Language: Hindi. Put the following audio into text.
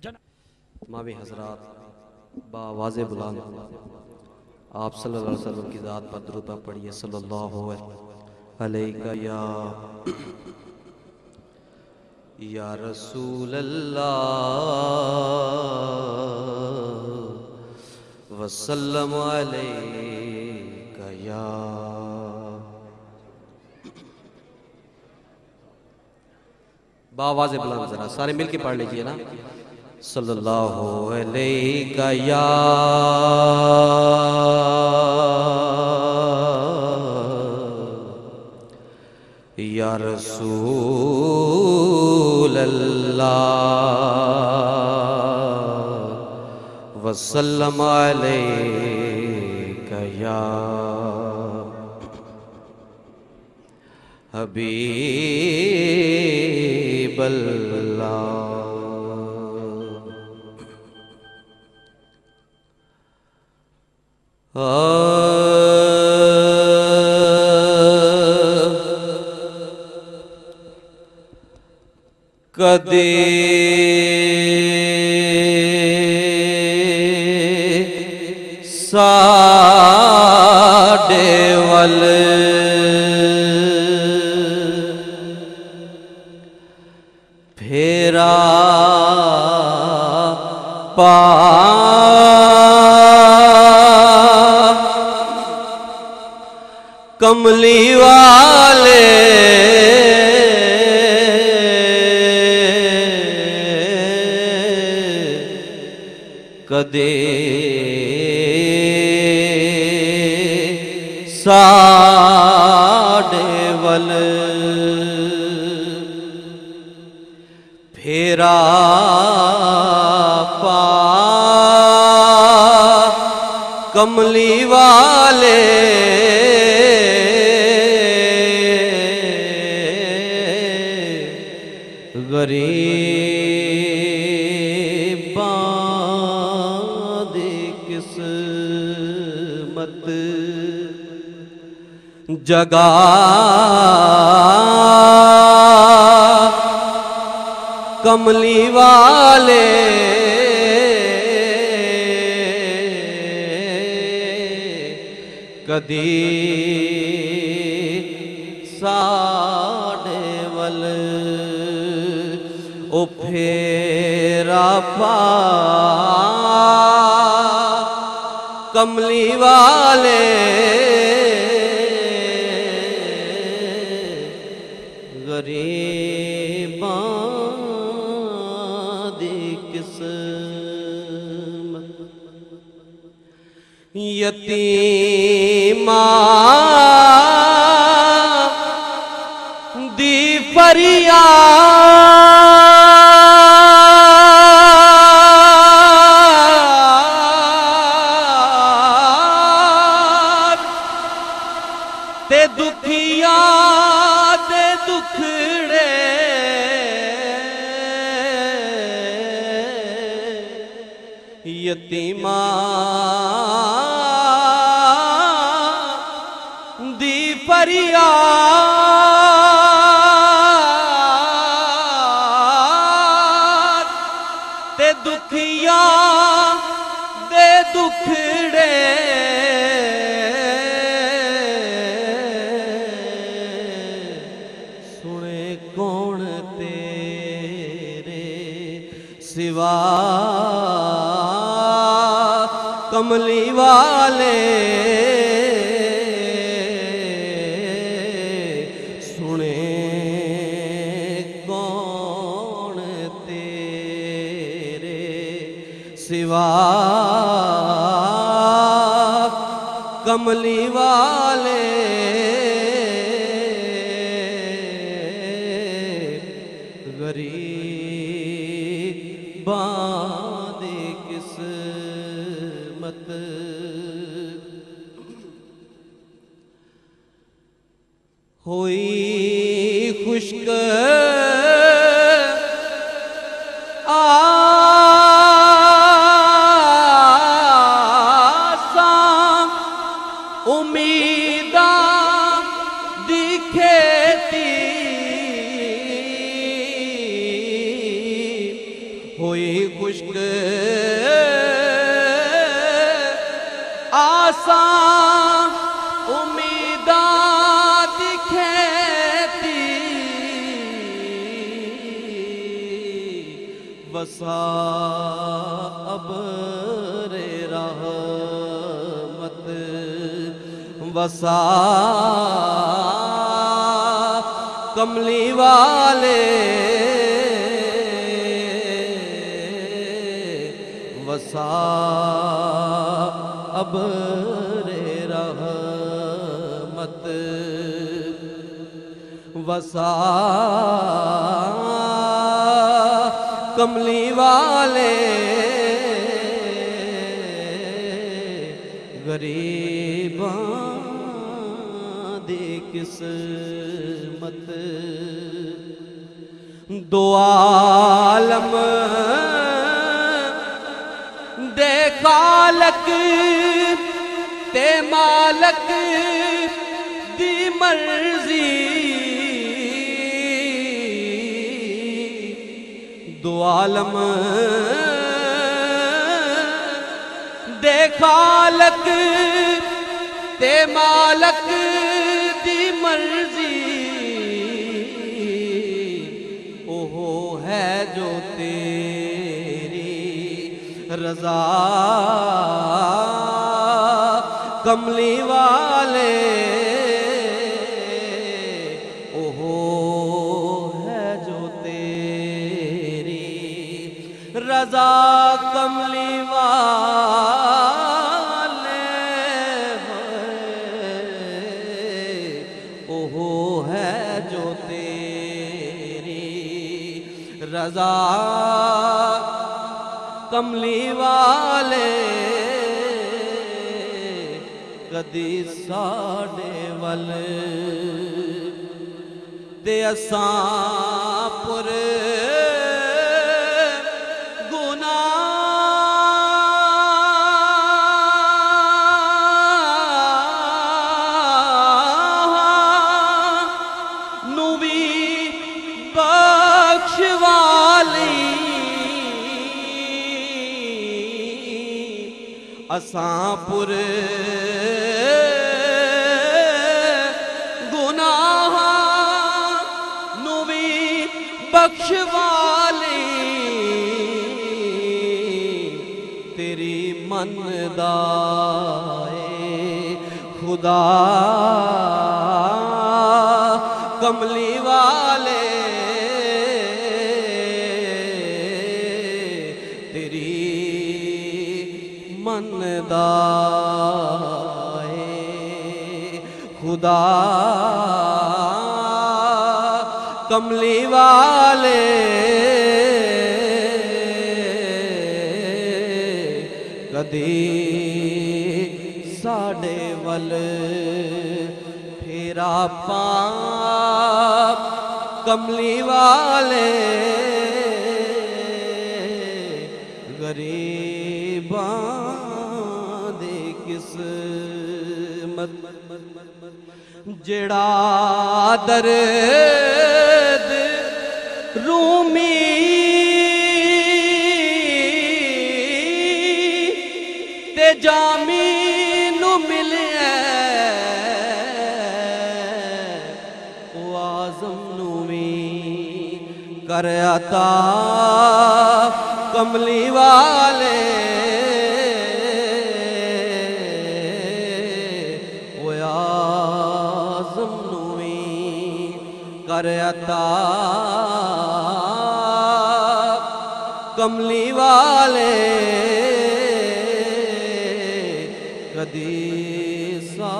मावी हजरात बावाज़े बुलंद आप सल्लल्लाहु अलैहि वसल्लम की ज़ात पर दुरूद पढ़िए सल्लल्लाहु अलैहि या रसूल अल्लाह वसल्लम अलैका या बावाज़े बुलंद जरा सारे मिलके पढ़ लीजिए ना सल्लल्लाहु अलैका या रसूल अल्लाह वसल्लम अलैका या हबीब अल्लाह। कदे साडे वल फेरा पा कमली वाले कदे साडे वल फेरा पा कमली वाले गरीबां दी किस्मत जगा कमली वाले कदी साडे वल ओ फेरा पा कमली वाले गरीबां दी किस्मत यतीमां दी फरियाद ते दुखिया दे दुखड़े यतीमां दी फरियाद ते दुखिया दे दुखड़े सुने कौन तेरे सिवा कमली वाले सुने कौन तेरे सिवा कमली वाले गरीबां दी किस्मत होई खुश्क आसां उम्मीदां दी खेती हुई खुश्क आसान उम्मीदा दिखेती वसा अबरे रहमत वसा कमली वाले वसा अबरे रहमत वसा कमली वाले गरीबां दी किस्मत दो आलम दे खालक ते मालक दी मर्जी दो आलम दे खालक ते मालक दी मर्जी ओहो है जो तेरी रजा कमली वाले ओहो है जो तेरी रजा कमली वाले ओहो है जो तेरी रजा कमली वाले कदी साडे वल ते असां पुर गुनाह नू भी बख्शवाली असां पुर गुनाह नू भी बख्शवाली तेरी मनदाए खुदा कमली वाले तेरी मनदाए खुदा कमली वाले कदी साडे वल फेरा पा कमली वाले गरीबां दे किस्मत जेड़ा दर्द रूमी ते जामी नू मिले ओ आज़म नू भी कर अता कमली वाले ओ आज़म नू भी कर अता कमली वाले कदी सा